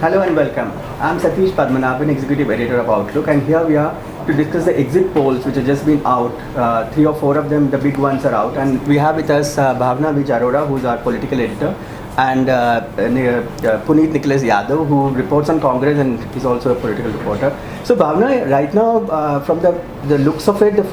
Hello and welcome. I'm Satish Padmanabhan, Executive Editor of Outlook, and here we are to discuss the exit polls which have just been out. 3 or 4 of them, the big ones, are out, and we have with us Bhavna Vij-Aurora, who's our political editor, and Puneet Nicholas Yadav, who reports on Congress and is also a political reporter. So Bhavna, right now, from the looks of it, the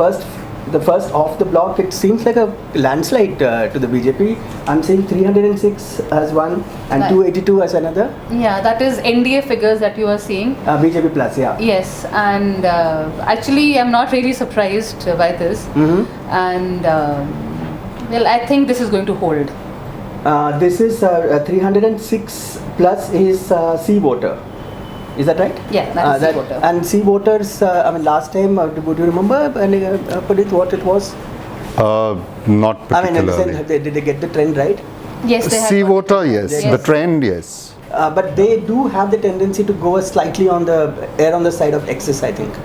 first off the block, it seems like a landslide to the BJP. I'm saying 306 as one and 282 as another. Yeah, that is NDA figures that you are seeing. BJP plus, yeah. Yes, and actually I'm not really surprised by this. And well, I think this is going to hold. This is 306 plus is C voter. Is that right? Yeah, that is C voter. And C voters, I mean, last time, would you remember, Puneet, what it was? Not particularly. I mean, did they get the trend right? Yes, they have. C voter, yes. The trend, yes. But they do have the tendency to go slightly on the side of excess, I think.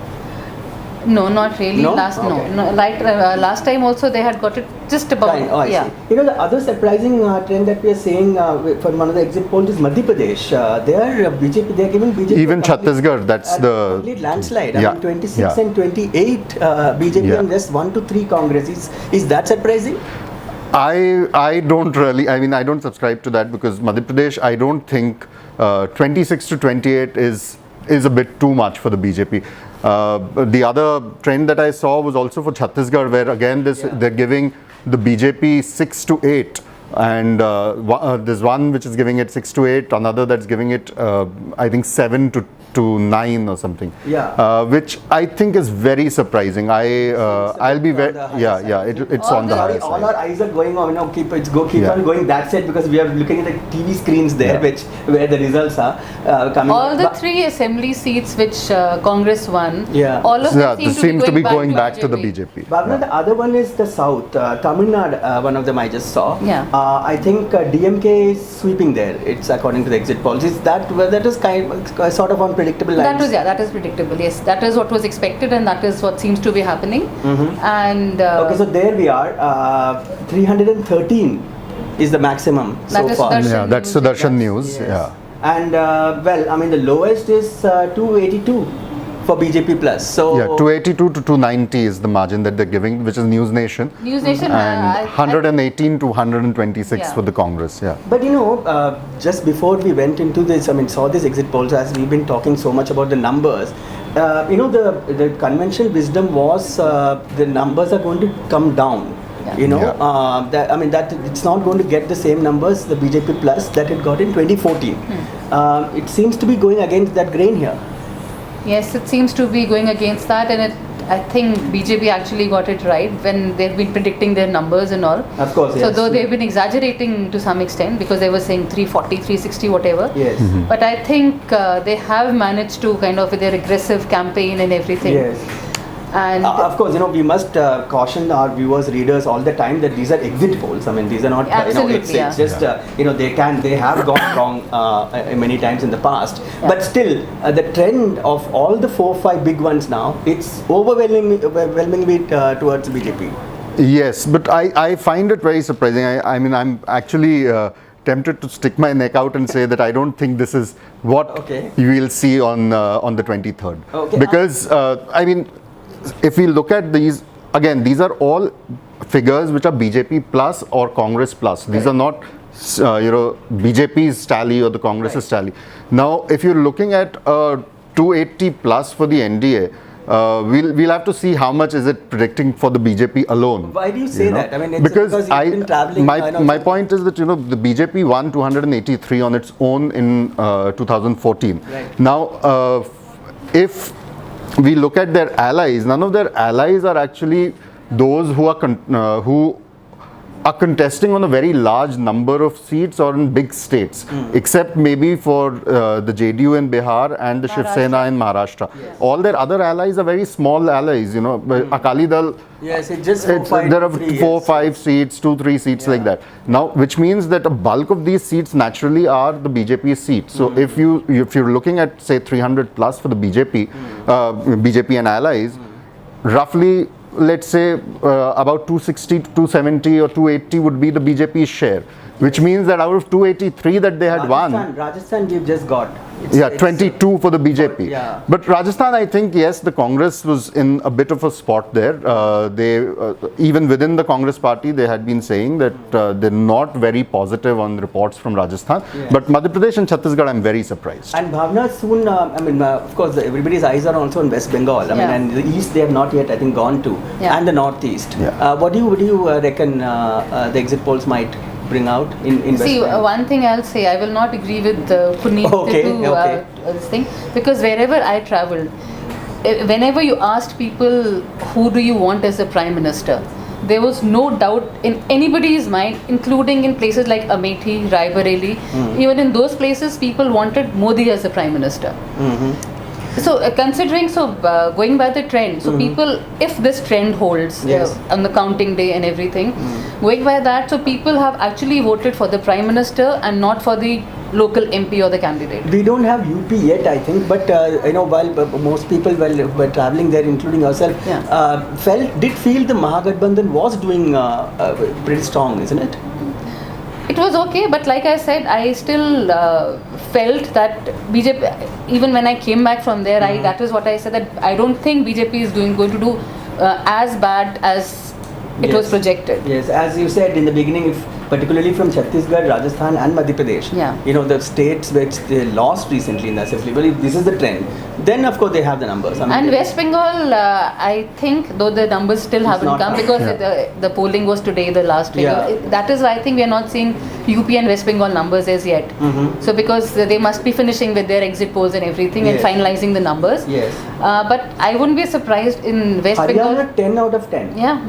No, not really. No? Last Okay. last time also they had got it just about. Fine. Oh, I see. You know, the other surprising trend that we are seeing from one of the exit polls is Madhya Pradesh. They are giving BJP Even Chhattisgarh, that's the complete landslide. Yeah. I mean, 26 and 28 BJP and just 1 to 3 Congress. Is that surprising? I don't really, I mean, I don't subscribe to that because Madhya Pradesh, I don't think 26 to 28 is a bit too much for the BJP. The other trend that I saw was also for Chhattisgarh, where again they're giving the BJP 6 to 8, and there's one which is giving it 6 to 8, another that's giving it I think 7 to 9 or something. Yeah. Which I think is very surprising. I'll be very it's on the higher side. All our eyes are going on. You know, keep on going that side because we are looking at the TV screens there, where the results are coming. All the 3 assembly seats which Congress won. Yeah. All of them seem to be going back to the BJP. Bhavna, the other one is the South. Tamil Nadu, one of them I just saw. Yeah. I think DMK is sweeping there. It's according to the exit polls. Is that is kind of sort of unpredictable lines? That is predictable. Yes, that is what was expected, and that is what seems to be happening. And okay, so there we are. 313 is the maximum so far. Sudarshan That's News. Sudarshan News. Yes. Yeah. And well, I mean, the lowest is 282 for BJP plus. So 282 to 290 is the margin that they're giving, which is News Nation. News Nation And 118 to 126 for the Congress. Yeah. But you know, just before we went into this, I mean, saw this exit polls, as we've been talking so much about the numbers. You know, the conventional wisdom was the numbers are going to come down. Yeah. You know, that it's not going to get the same numbers, the BJP plus, that it got in 2014. It seems to be going against that grain here. Yes, it seems to be going against that, and I think BJP actually got it right when they've been predicting their numbers and all. Of course, yes. So though they've been exaggerating to some extent because they were saying 340, 360, whatever. Yes. But I think they have managed to kind of with their aggressive campaign and everything. Yes. And of course, you know, we must caution our viewers, readers all the time that these are exit polls. I mean, these are not, it's just, you know, they have gone wrong many times in the past. Yeah. But still, the trend of all the 4 or 5 big ones now, it's overwhelmingly towards BJP. Yes, but I find it very surprising. I mean, I'm actually tempted to stick my neck out and say that I don't think this is what you will see on the 23rd. Okay. Because, I mean, if we look at these, again, these are all figures which are BJP plus or Congress plus. These are not, BJP's tally or the Congress's tally. Now, if you're looking at 280 plus for the NDA, we'll have to see how much is it predicting for the BJP alone. Why do you say that? I mean, it's because you've been traveling. My point is that, you know, the BJP won 283 on its own in 2014. Right. Now, if we look at their allies, none of their allies are actually those who are contesting on a very large number of seats or in big states, except maybe for the JDU in Bihar and the Shiv Sena in Maharashtra. Yes. All their other allies are very small allies, you know. Akali Dal, yes, it just there are 4, 5 seats, 2, 3 seats like that. Now, which means that a bulk of these seats naturally are the BJP seats. So if you're looking at, say, 300 plus for the BJP and allies, roughly, let's say about 260 to 270 or 280 would be the BJP's share, which means that out of 283 that they had won. Rajasthan we've just got. It's 22 for the BJP. Yeah. But Rajasthan, I think, yes, the Congress was in a bit of a spot there. They even within the Congress party, they had been saying that they're not very positive on reports from Rajasthan. Yes. But Madhya Pradesh and Chhattisgarh, I'm very surprised. And Bhavna, soon, of course, everybody's eyes are also on West Bengal. And the east they have not yet, I think, gone to, and the northeast. Yeah. What do you reckon the exit polls might bring out in West See, Bengal? one thing I'll say, I will not agree with Puneet this thing, because wherever I traveled, whenever you asked people who do you want as the Prime Minister, there was no doubt in anybody's mind, including in places like Amethi, Raebareli. Even in those places, people wanted Modi as the Prime Minister. So going by the trend, so people, if this trend holds on the counting day and everything, going by that, so people have actually voted for the Prime Minister and not for the local MP or the candidate. We don't have UP yet, I think, but while most people were traveling there, including yourself, did feel the Mahagathbandhan was doing pretty strong, isn't it? It was okay, but like I said, I still felt that BJP, even when I came back from there, that is what I said, that I don't think BJP is going to do as bad as it was projected. Yes, as you said in the beginning, particularly from Chhattisgarh, Rajasthan and Madhya Pradesh, the states which they lost recently in the assembly, well, if this is the trend, then of course they have the numbers. And West Bengal, I think, though the numbers still haven't come, because the polling was today, the last figure. That is why I think we are not seeing UP and West Bengal numbers as yet. So because they must be finishing with their exit polls and everything and finalizing the numbers. Yes. But I wouldn't be surprised in West Bengal. Haryana 10 out of 10. Yeah.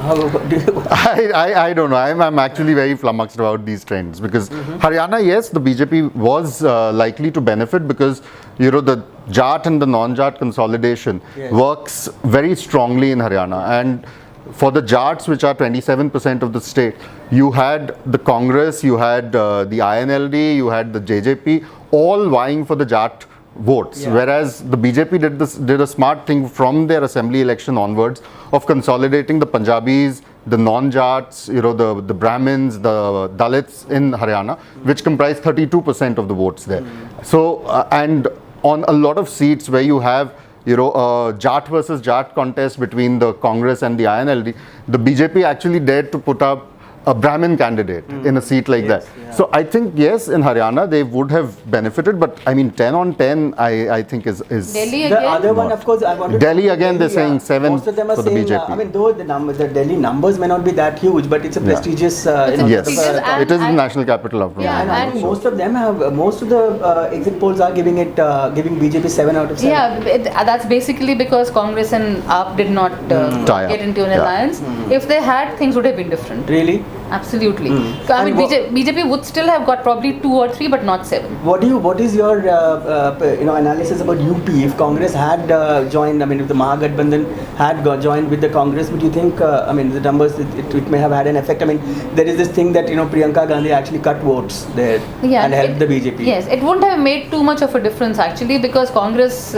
How do you? I don't know. I'm actually very flummoxed about these trends because Haryana, yes, the BJP was likely to benefit because the Jat and the non-Jat consolidation works very strongly in Haryana, and for the Jats, which are 27% of the state, you had the Congress, you had the INLD, you had the JJP, all vying for the Jat votes, whereas the BJP did a smart thing from their assembly election onwards of consolidating the Punjabis, the non-Jats, the Brahmins, the Dalits in Haryana, which comprise 32% of the votes there. So and on a lot of seats where you have a Jat versus Jat contest between the Congress and the INLD, the BJP actually dared to put up a Brahmin candidate in a seat like that. Yeah. So I think, yes, in Haryana they would have benefited, but I mean 10 on 10 I think is Delhi the again? other one, of course, I wanted Delhi again, they're saying 7 most of them are for the saying, BJP. Though the Delhi numbers may not be that huge, but it's a prestigious Yes, and it is the national capital of Haryana. and most of them have, most of the exit polls are giving BJP 7 out of 7. Yeah, that's basically because Congress and AAP did not get into an alliance. If they had, things would have been different. Really? Absolutely. I mean, BJP would still have got probably 2 or 3, but not 7. What is your analysis about UP? If Congress had joined, if the Mahagathbandhan had joined with the Congress, would you think, the numbers, it may have had an effect? There is this thing that, Priyanka Gandhi actually cut votes there and helped the BJP. Yes, it wouldn't have made too much of a difference actually, because Congress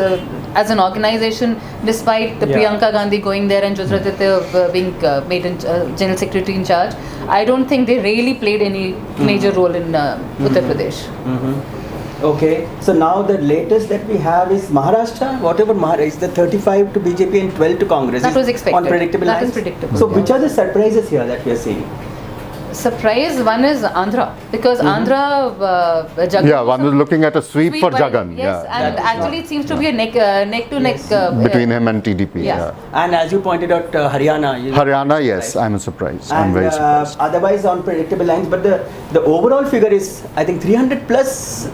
as an organization, despite the Priyanka Gandhi going there and Jyotiraditya being made General Secretary in charge, I don't think they really played any major role in Uttar Pradesh. Okay, so now the latest that we have is Maharashtra. Whatever Maharashtra is, the 35 to BJP and 12 to Congress. That was expected. On predictable That lines. is predictable. So which are the surprises here that we are seeing? Surprise, one is Andhra, because Andhra, Jagan. Yeah, one was looking at a sweep for by- Jagan. Yes, and actually it seems to be a neck to neck Between him and TDP. Yeah. And as you pointed out, Haryana. Haryana, yes, I'm surprised. I'm very surprised. Otherwise on predictable lines, but the overall figure is, I think, 300 plus.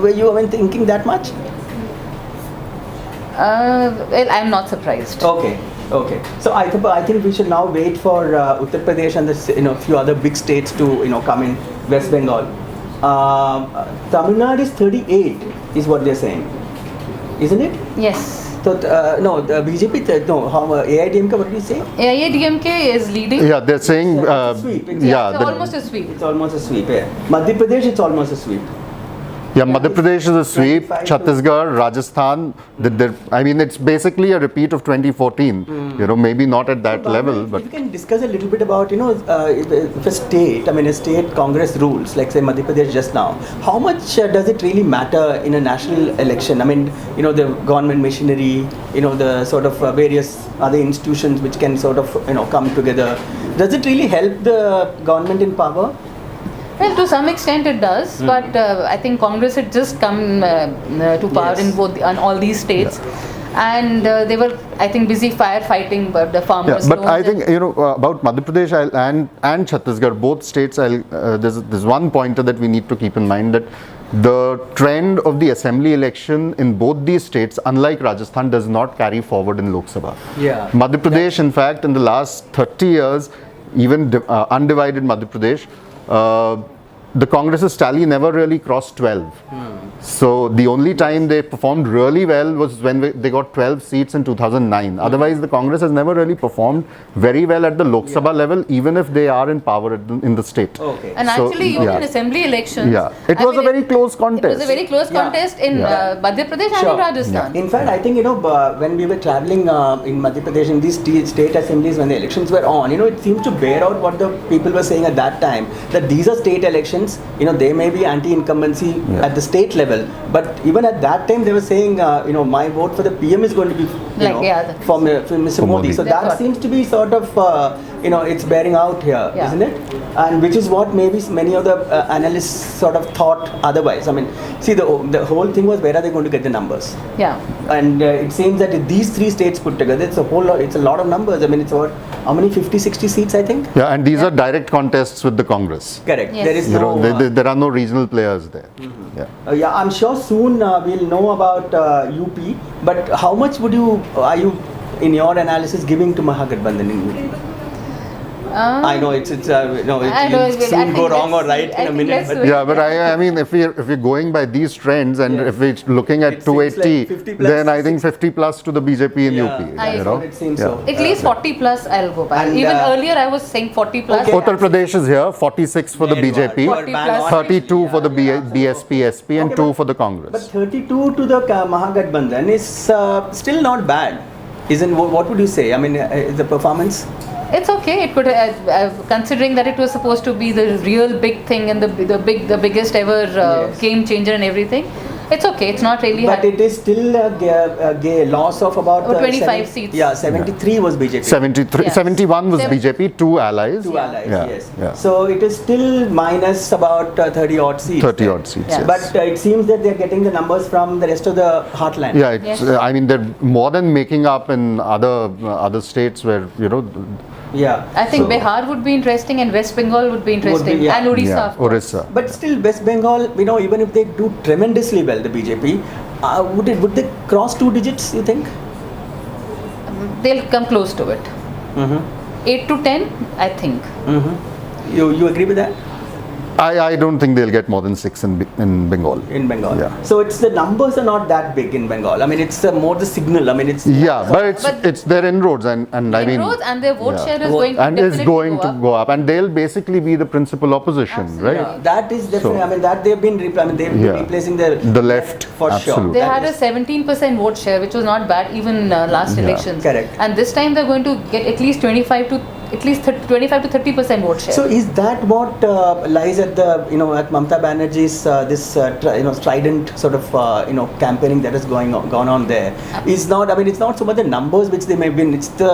Were you even thinking that much? Well, I'm not surprised. Okay. So I think we should now wait for Uttar Pradesh and the few other big states to come in. West Bengal. Tamil Nadu is 38, is what they're saying, isn't it? Yes. So no, the BJP, AIDMK, what did you say? AIADMK is leading. Yeah, they're saying. It's a sweep, exactly. It's almost a sweep. It's almost a sweep. Yeah. Madhya Pradesh, it's almost a sweep. Yeah, Madhya Pradesh is a sweep. 25 to- Chhattisgarh, Rajasthan. I mean, it's basically a repeat of 2014. You know, maybe not at that Bhavna, level, if but we can discuss a little bit about, if a state, a state Congress rules, like say Madhya Pradesh just now, how much does it really matter in a national election? I mean, the government machinery, the sort of various other institutions which can sort of, come together. Does it really help the government in power? Well, to some extent it does, but I think Congress had just come to power Yes. on all these states, and they were, I think, busy firefighting, but the farmers. but I loans think about Madhya Pradesh and Chhattisgarh, both states. There's one pointer that we need to keep in mind, that the trend of the assembly election in both these states, unlike Rajasthan, does not carry forward in Lok Sabha. Yeah. Madhya Pradesh, in fact, in the last 30 years, even undivided Madhya Pradesh, the Congress's tally never really crossed 12. So the only time they performed really well was when they got 12 seats in 2009. Otherwise, the Congress has never really performed very well at the Lok Sabha level, even if they are in power in the state. Okay. And actually, even in assembly elections, it was a very close contest. It was a very close contest in Madhya Pradesh and in Rajasthan. In fact, I think, when we were traveling in Madhya Pradesh in these state assemblies, when the elections were on, it seems to bear out what the people were saying at that time, that these are state elections, they may be anti-incumbency at the state level, but even at that time they were saying, my vote for the PM is going to be, for Mr. Modi. So that seems to be sort of, it's bearing out here, isn't it? And which is what maybe many of the analysts sort of thought otherwise. I mean, see, the whole thing was, where are they going to get the numbers? Yeah. And it seems that if these three states put together, it's a lot of numbers. I mean, it's what, how many, 50, 60 seats, I think? Yeah, and these are direct contests with the Congress. Correct. Yes. There is no... There are no regional players there. Yeah, I'm sure soon we'll know about UP, but how much are you, in your analysis, giving to Mahagathbandhan in UP? I know it will soon go wrong or right in a minute. But Yeah, but I mean, if we're going by these trends, and if we're looking at It seems 280, like 50 plus, then I think 50 plus to the BJP in UP. It seems so. At least 40 plus I'll go by. And, Even earlier I was saying 40 plus. Okay. Uttar Pradesh is here, 46 for the There you are. BJP, You are 40 bang plus. on. 32 for the BSP, SP, and Okay, 2 but- for the But Congress. 32 to the Mahagathbandhan is still not bad. What would you say? I mean, the performance? It's okay. It could, considering that it was supposed to be the real big thing and the biggest ever Yes. game changer and everything. It's okay. It's not really. But it is still a loss of about 25 seats. Yeah, 73 was BJP. 73, Yes. 71 was Seven- BJP, 2 allies. Two allies, Yeah, yes. yeah. So it is still minus about 30 odd seats. 30 there. odd seats, Yeah. yes. But it seems that they're getting the numbers from the rest of the heartland. Yeah, it's, Yes. I mean, they're more than making up in other states where, Yeah. I think So- Bihar would be interesting and West Bengal would be interesting, yeah. and Odisha. yeah, of course. Orissa. But still, West Bengal, even if they do tremendously well, the BJP, would they cross 2 digits, you think? They'll come close to it. Mm-hmm. 8 to 10, I think. Mm-hmm. You agree with that? I don't think they'll get more than 6 in Bengal. In Bengal. Yeah. So it's the numbers are not that big in Bengal. I mean, it's more the signal. I mean, it's Yeah, but But- it's their inroads, and I mean, Inroads and their vote yeah. share is going to and is definitely going go to up. go up, and they'll basically be the principal opposition, Absolutely. right? Yeah, that is definitely. So- I mean, that they've been they've been Yeah. replacing The left, for sure. absolutely. They That had a is- 17% vote share, which was not bad even last Yeah. elections. Correct. And this time they're going to get at least 25 to 30% vote share. So is that what lies at the at Mamata Banerjee's this strident sort of campaigning that has gone on there? Is not. I mean, it's not so much the numbers which they may have been. It's the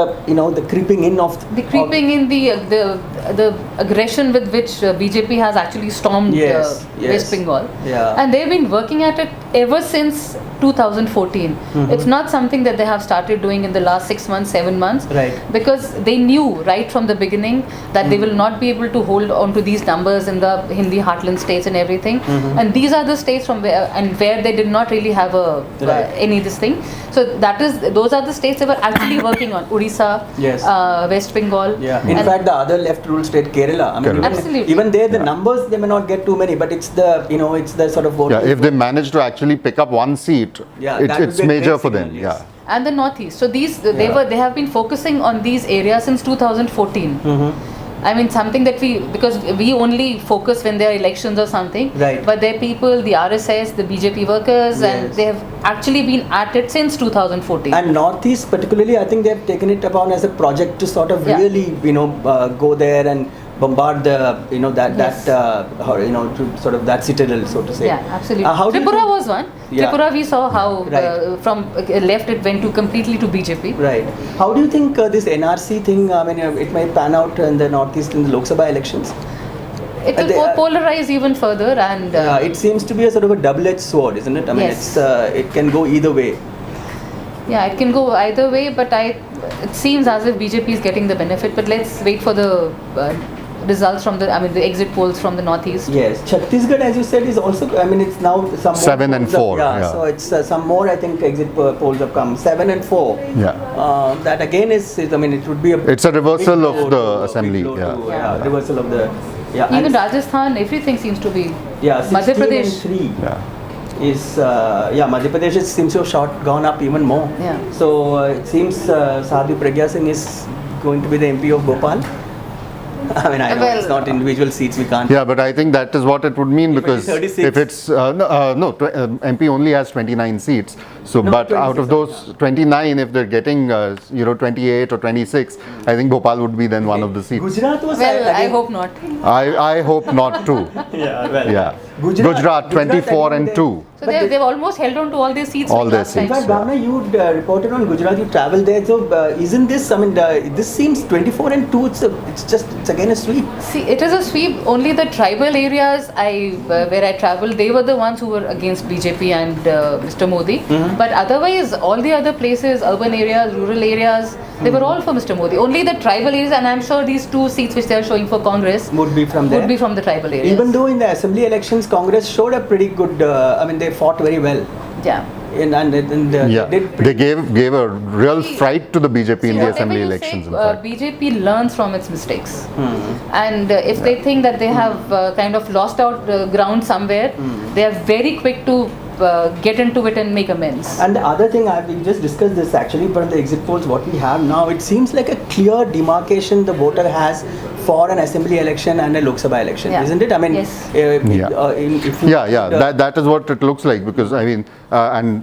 the creeping in of the creeping in, the aggression with which BJP has actually stormed Yes, yes. West Bengal. Yeah. And they've been working at it ever since 2014. Mm-hmm. It's not something that they have started doing in the last 6 months, 7 months. Right. Because they knew right from the beginning that they will not be able to hold on to these numbers in the Hindi heartland states and everything. And these are the states from where they did not really have any this thing. So those are the states they were actually working on. Odisha, Yes. West Bengal. Yeah. In fact, the other left ruled state, Kerala. I mean, Kerala. Absolutely. even there, the numbers they may not get too many, but it's the it's the sort of vote. Yeah, if they manage to actually pick up one seat, Yeah, that would it's be a major great for signal, them. yes. Yeah. And the northeast. So they have been focusing on these areas since 2014. I mean, something that because we only focus when there are elections or something. Right. But their people, the RSS, the BJP workers, and they have actually been at it since 2014. And Northeast particularly, I think they have taken it upon as a project to sort of really, go there and bombard the, to sort of that citadel, so to say. Yeah, absolutely. Tripura was one. Yeah. Tripura, we saw how from left it went completely to BJP. Right. How do you think this NRC thing, it may pan out in the Northeast in the Lok Sabha elections? It will polarize even further, and it seems to be a sort of a double-edged sword, isn't it? I mean, it can go either way. Yeah, it can go either way, but it seems as if BJP is getting the benefit. But let's wait for the results from the exit polls from the Northeast. Yes, Chhattisgarh, as you said, is also, it's now some 7 and 4. So it's some more, I think, exit polls have come. 7 and 4. Yeah. That again is, it would be it's a reversal of the assembly. Reversal of the, even Rajasthan, everything seems to be. Madhya Pradesh. 3. Is Madhya Pradesh seems to have gone up even more. So it seems Sadhu Pragya Singh is going to be the MP of Bhopal. I know it's not individual seats, we can't. Yeah, but I think that is what it would mean, because if it's MP only has 29 seats. So, but out of those 29, if they're getting 28 or 26, I think Bhopal would be then one of the seats. Gujarat was. I hope not. I hope not too. Gujarat 24 and 2. So they've almost held on to all their seats. All their seats. In fact, Bhavna, you reported on Gujarat, you travelled there. So isn't this, this seems 24 and 2, it's again a sweep. See, it is a sweep. Only the tribal areas where I travelled, they were the ones who were against BJP and Mr. Modi. But otherwise, all the other places, urban areas, rural areas, they were all for Mr. Modi. Only the tribal areas, and I'm sure these 2 seats which they are showing for Congress would be from there. Would be from the tribal areas. Even though in the assembly elections, Congress showed a pretty good, they fought very well. Yeah. They gave a real fright to the BJP in the assembly elections. BJP learns from its mistakes, and if they think that they have kind of lost out ground somewhere, they are very quick to get into it and make amends. And the other thing, we just discussed this actually, but the exit polls, what we have now, it seems like a clear demarcation the voter has for an assembly election and a Lok Sabha election, isn't it? I mean, that is what it looks like, because and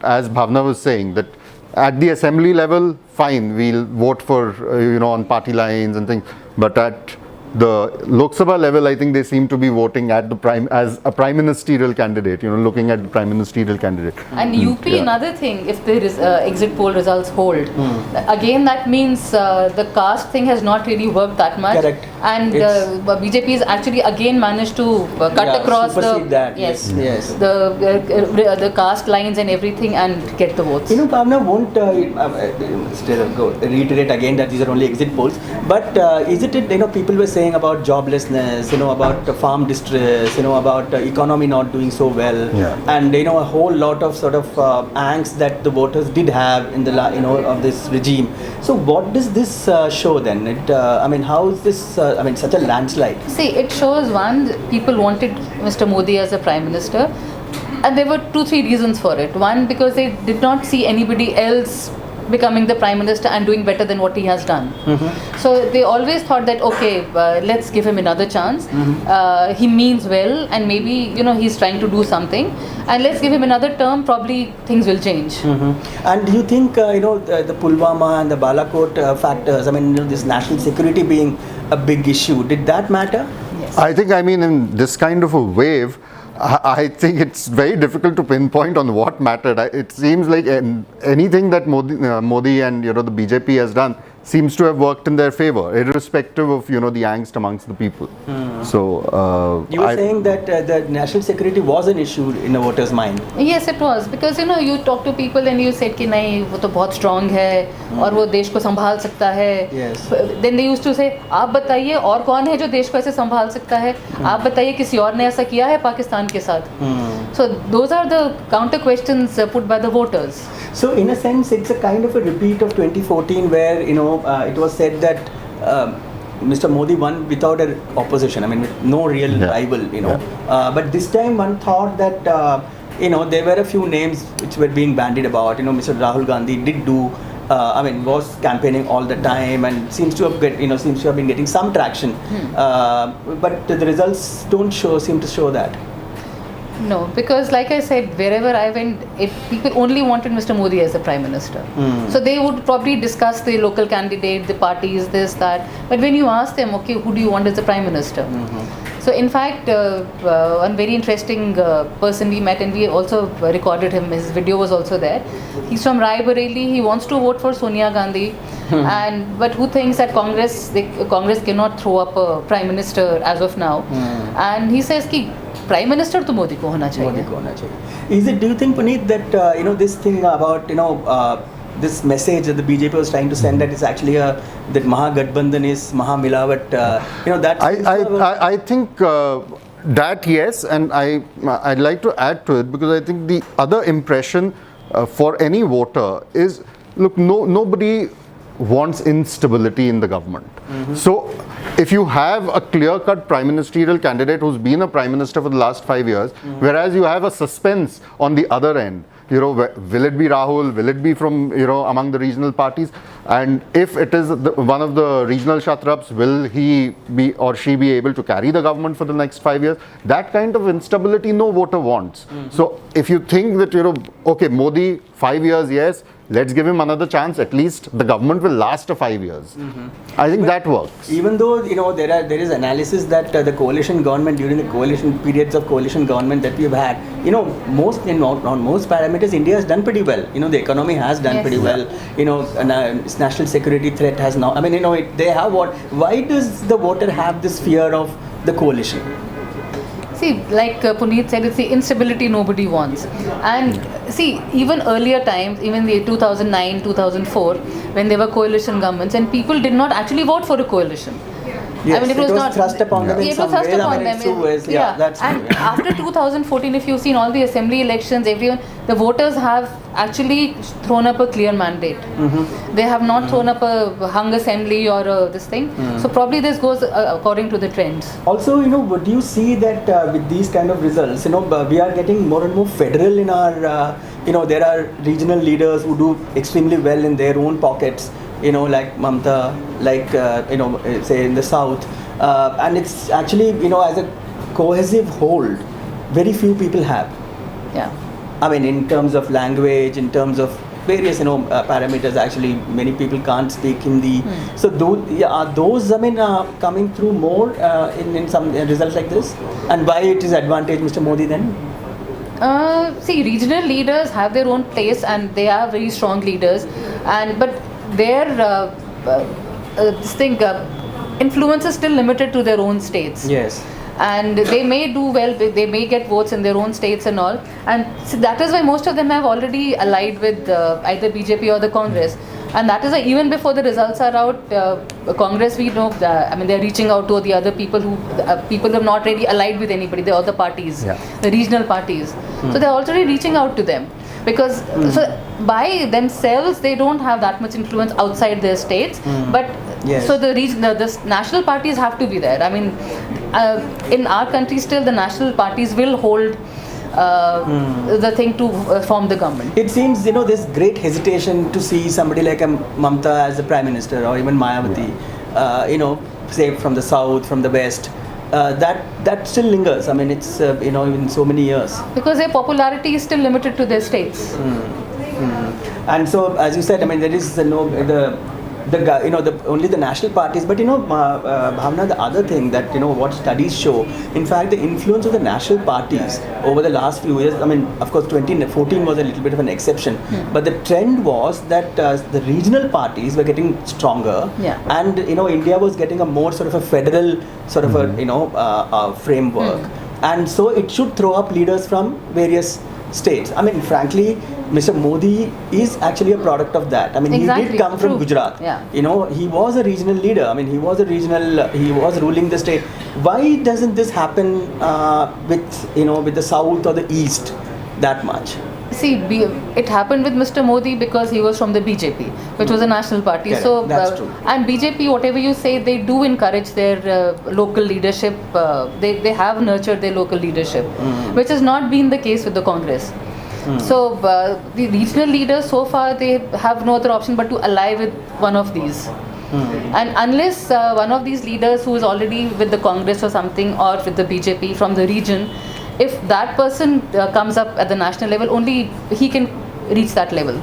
as Bhavna was saying, that at the assembly level, fine, we'll vote for on party lines and things, but at the Lok Sabha level, I think they seem to be voting at the as a prime ministerial candidate, looking at the prime ministerial candidate. And UP, another thing, if the exit poll results hold, again that means the caste thing has not really worked that much. Correct. And BJP has actually again managed to cut across the the caste lines and everything and get the votes. Bhavna, won't reiterate again that these are only exit polls, but is it people were saying about joblessness, about farm distress, about economy not doing so well, and a whole lot of sort of angst that the voters did have in the of this regime. So what does this show then? How is this such a landslide? See, it shows people wanted Mr. Modi as a prime minister, and there were 2-3 reasons for it. One, because they did not see anybody else becoming the prime minister and doing better than what he has done. So they always thought that let's give him another chance. He means well, and maybe he's trying to do something, and let's give him another term, probably things will change. And do you think the Pulwama and the Balakot factors, this national security being a big issue, did that matter? Yes. I think in this kind of a wave, I think it's very difficult to pinpoint on what mattered. It seems like anything that Modi and the BJP has done seems to have worked in their favor, irrespective of the angst amongst the people. So you were saying that the national security was an issue in the voters' mind. Yes, it was, because you talk to people and you said कि नहीं वो तो बहुत strong है और वो देश को संभाल सकता है. Yes. Then they used to say आप बताइए और कौन है जो देश को ऐसे संभाल सकता है, आप बताइए किसी और ने ऐसा किया है पाकिस्तान के साथ. So those are the counter questions put by the voters. So in a sense, it's a kind of a repeat of 2014, where it was said that Mr. Modi won without an opposition. With no real rival. But this time, one thought that there were a few names which were being bandied about. Mr. Rahul Gandhi did do was campaigning all the time and seems to have been getting some traction. But the results don't seem to show that. No, because like I said, wherever I went, people only wanted Mr. Modi as the Prime Minister. So they would probably discuss the local candidate, the parties, this, that. But when you ask them, okay, who do you want as the Prime Minister? So in fact, one very interesting person we met, and we also recorded him, his video was also there. He's from Rai Bareli, he wants to vote for Sonia Gandhi. But who thinks that Congress cannot throw up a Prime Minister as of now. And he says ki Prime Minister to Modi ko hona chahiye. Do you think, Puneet, that this thing about this message that the BJP was trying to send, that is actually that Mahagathbandhan is Mahamilawat, that I think that yes, and I'd like to add to it, because I think the other impression for any voter is, look, nobody wants instability in the government. So if you have a clear-cut prime ministerial candidate who's been a prime minister for the last 5 years, whereas you have a suspense on the other end, will it be Rahul, will it be from among the regional parties, and if it is one of the regional Kshatraps, will he be or she be able to carry the government for the next 5 years? That kind of instability no voter wants. So if you think that okay, Modi 5 years, yes, let's give him another chance, at least the government will last 5 years. I think that works. Even though there is analysis that the coalition government, during the coalition periods of coalition government that we've had, on most parameters India has done pretty well. The economy has done pretty well. National security threat has now, they have what? Why does the voter have this fear of the coalition? See, like Puneet said, it's the instability nobody wants. And see, even earlier times, even the 2009, 2004, when there were coalition governments, and people did not actually vote for a coalition. Yes, it was not thrust upon them in some ways. That's true. And after 2014, if you've seen all the assembly elections, the voters have actually thrown up a clear mandate. They have not thrown up a hung assembly or this thing. So probably this goes according to the trends. Also, would you see that with these kind of results, we are getting more and more federal in our, there are regional leaders who do extremely well in their own pockets. Like Mamta, like, say in the south. And it's actually, as a cohesive whole, very few people have. Yeah. In terms of language, in terms of various, parameters, actually, many people can't speak Hindi. So are those, coming through more in some results like this? And why it is advantage Mr. Modi then? See, regional leaders have their own place and they are very strong leaders. But their influence is still limited to their own states. Yes. And they may do well, they may get votes in their own states and all. And so that is why most of them have already allied with either BJP or the Congress. And that is why even before the results are out, Congress, we know, they're reaching out to the other people who have not really allied with anybody, the other parties, the regional parties. So they're already reaching out to them. Because so by themselves they don't have that much influence outside their states, but so the national parties have to be there. In our country still the national parties will hold the thing to form the government. It seems there's great hesitation to see somebody like Mamta as the Prime Minister, or even Mayawati, say from the south, from the west. That still lingers. It's in so many years. Because their popularity is still limited to their states. And so, as you said, there is only the national parties. But Bhavna, the other thing that what studies show, in fact, the influence of the national parties over the last few years. Of course, 2014 was a little bit of an exception, but the trend was that the regional parties were getting stronger, and India was getting a more sort of a federal sort of a framework, and so it should throw up leaders from various states. Frankly, Mr. Modi is actually a product of that. He did come from Gujarat. He was a regional leader. He was ruling the state. Why doesn't this happen with the south or the east that much? See, it happened with Mr. Modi because he was from the BJP, which was a national party. Correct. So, that's true. And BJP, whatever you say, they do encourage their local leadership. They have nurtured their local leadership, which has not been the case with the Congress. So the regional leaders so far, they have no other option but to ally with one of these. And unless one of these leaders who is already with the Congress or something, or with the BJP from the region, if that person comes up at the national level, only he can reach that level.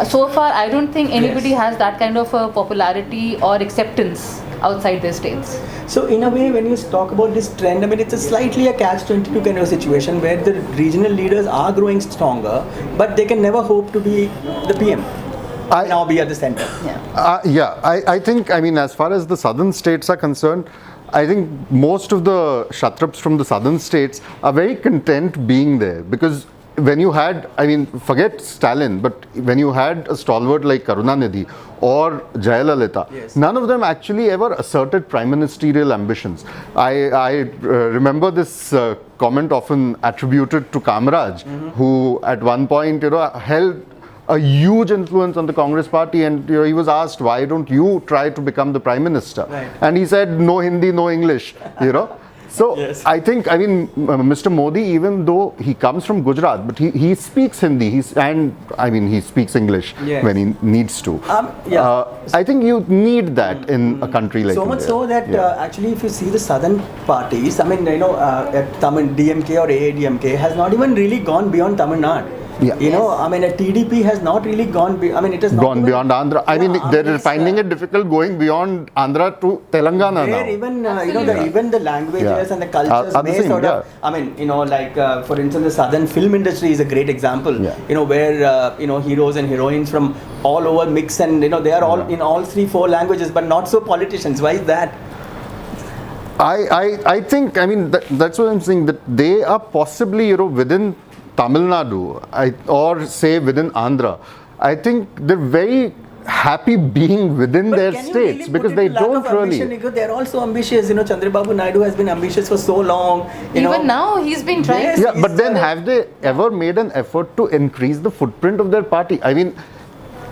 So far, I don't think anybody has that kind of popularity or acceptance outside their states. So in a way, when you talk about this trend, I mean, it's a slightly a catch-22 kind of situation where the regional leaders are growing stronger, but they can never hope to be the PM. Now be at the center. I think, I mean, as far as the southern states are concerned, I think most of the Kshatraps from the southern states are very content being there, because when you had, I mean, forget Stalin, but when you had a stalwart like Karunanidhi or Jayalalitha, none of them actually ever asserted prime ministerial ambitions. I remember this comment often attributed to Kamraj, who at one point, held a huge influence on the Congress party, and he was asked, why don't you try to become the prime minister? And he said, no Hindi, no English, So I think, I mean, Mr. Modi, even though he comes from Gujarat, but he speaks Hindi, he speaks English when he needs to. I think you need that in a country like India. So much so that actually, if you see the southern parties, I mean, Tamil DMK or AADMK has not even really gone beyond Tamil Nadu. I mean, a TDP has not really gone. It has not gone beyond Andhra. I mean, they're finding it difficult going beyond Andhra to Telangana now. Even even the languages and the cultures may sort of. I mean, for instance, the southern film industry is a great example. Where heroes and heroines from all over mix, and they are all in all 3-4 languages, but not so politicians. Why is that? I think, I mean, that's what I'm saying, that they are possibly within Tamil Nadu or say within Andhra. I think they're very happy being within their states, because they don't really. They're also ambitious. Chandrababu Naidu has been ambitious for so long. Even now, he's been trying. But then have they ever made an effort to increase the footprint of their party? I mean,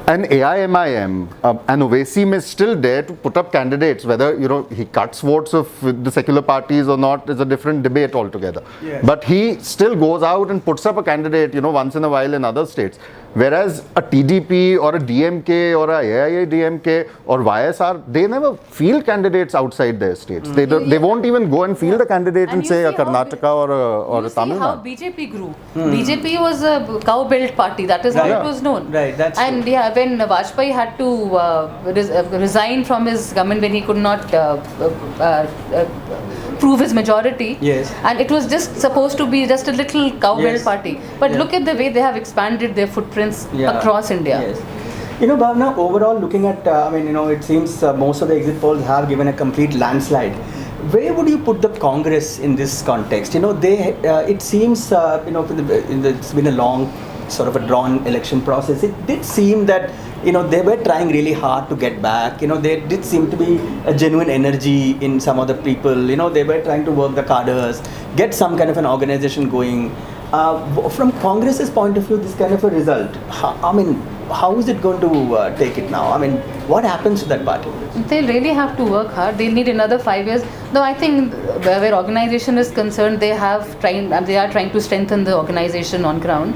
an AIMIM, an Owaisi may still dare to put up candidates. Whether he cuts votes of the secular parties or not is a different debate altogether. But he still goes out and puts up a candidate, once in a while in other states. Whereas a TDP or a DMK or a AIADMK or YSR, they never field candidates outside their states. They won't even go and field a candidate in, say, a Karnataka or a Tamil Nadu. How BJP grew. BJP was a cow-built party. That is how it was known. That's and true. When Vajpayee had to resign from his government when he could not prove his majority, and it was just supposed to be just a little cow-built party. But look at the way they have expanded their footprints across India. Bhavna, overall looking at, it seems most of the exit polls have given a complete landslide. Where would you put the Congress in this context? It seems, it's been a long, sort of a drawn election process. It did seem that they were trying really hard to get back. There did seem to be a genuine energy in some of the people. They were trying to work the cadres, get some kind of an organization going. From Congress's point of view, this kind of a result, how is it going to take it now? I mean, what happens to that party? They'll really have to work hard. They'll need another 5 years. Though I think where organization is concerned, they are trying to strengthen the organization on ground.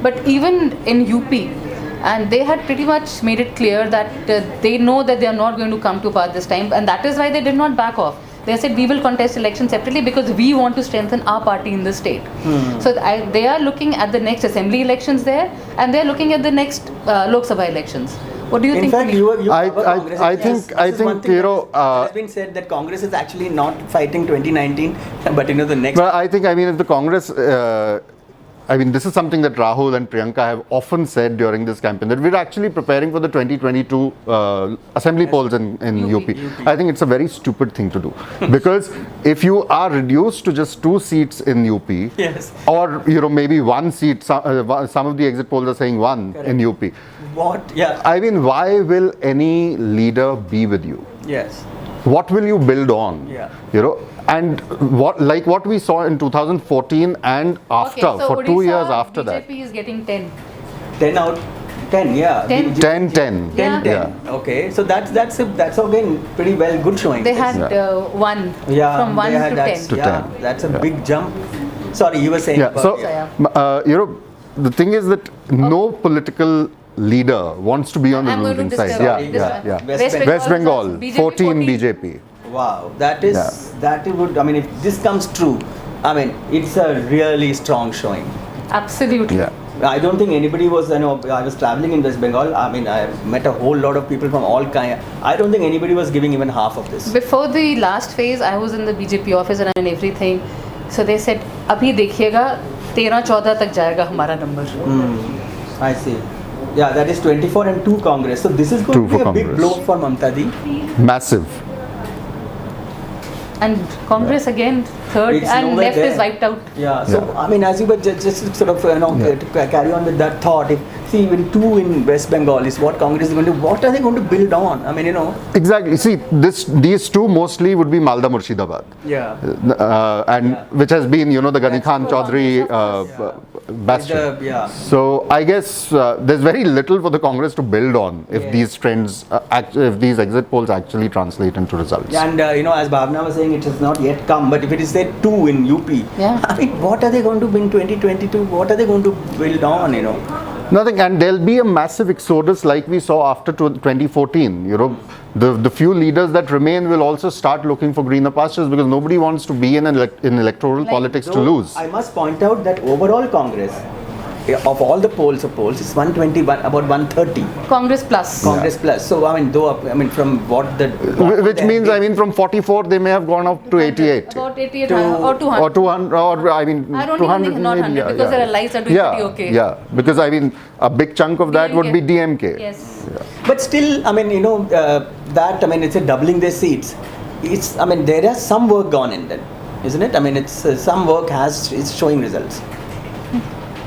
But even in UP, and they had pretty much made it clear that they know that they are not going to come to power this time, and that is why they did not back off. They said, we will contest elections separately because we want to strengthen our party in the state. So they are looking at the next assembly elections there, and they are looking at the next Lok Sabha elections. What do you think? In fact, I think it has been said that Congress is actually not fighting 2019, but the next. Well, I think, if the Congress. This is something that Rahul and Priyanka have often said during this campaign, that we're actually preparing for the 2022 assembly polls in UP. I think it's a very stupid thing to do. Because if you are reduced to just 2 seats in UP, or maybe 1 seat, some of the exit polls are saying 1 in UP. What? Yeah. Why will any leader be with you? What will you build on? And what we saw in 2014 and after, so for 2 years after BJP that. BJP is getting 10. 10 out 10, 10. Okay, so that's again pretty well good showing. They had 1 from 1 to 10. That's a big jump. Sorry, you were saying. the thing is that no political leader wants to be on the I'm going to losing side. discuss Yeah. West West Bengal, BJP 14 BJP. Wow, that would, I mean, if this comes true, I mean, it's a really strong showing. Absolutely. Yeah. I don't think anybody was, I was traveling in West Bengal. I mean, I met a whole lot of people from all kinds. I don't think anybody was giving even half of this. Before the last phase, I was in the BJP office and everything. So they said, "Abhi देखिएगा 13-14 तक जाएगा हमारा number." I see. Yeah, that is 24 and 2 Congress. So this is going to be a big blow for Mamta Di. Massive. And Congress again third, It's and nowhere left there. is wiped out. Yeah. So I mean, as you were just sort of to carry on with that thought. See, even 2 in West Bengal is what Congress is going to. What are they going to build on? I mean, Exactly. See, these two mostly would be Malda Murshidabad. Yeah. And which has been, the Ghani Khan Chaudhary bastion. Yeah. So I guess there's very little for the Congress to build on if these trends, if these exit polls actually translate into results. And as Bhavna was saying, it has not yet come. But if it is said 2 in UP, I mean, what are they going to win 2022? What are they going to build on? Nothing, and there'll be a massive exodus like we saw after 2014. The few leaders that remain will also start looking for greener pastures because nobody wants to be in electoral politics to lose. I must point out that overall Congress, of all the polls, it's 121, about 130. Congress plus. Congress plus. So from what which means, from 44 they may have gone up to 88. About 88 or 200. Or 200, or I don't 200 even think not 100 maybe, because their allies are doing pretty okay. Yeah, because a big chunk of that would be DMK. Yes. Yeah. But still, it's a doubling their seats. There is some work gone in then, isn't it? It's some work is showing results.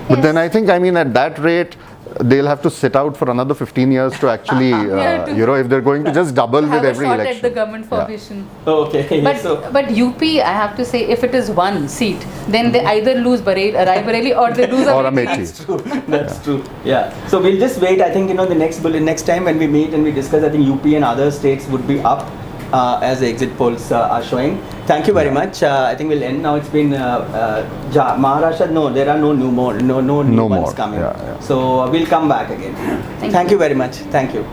But then I think, at that rate, they'll have to sit out for another 15 years to actually, if they're going to just double with every have a shot election. at the government formation. Okay. But UP, I have to say, if it is one seat, then they either lose Raebareli or they lose Amethi. That's true. Yeah. So we'll just wait. I think, the next time when we meet and we discuss, I think UP and other states would be up as the exit polls are showing. Thank you very much. I think we'll end now. It's been Maharashtra. No, there are no new ones coming. Yeah. So we'll come back again. Thank you very much. Thank you.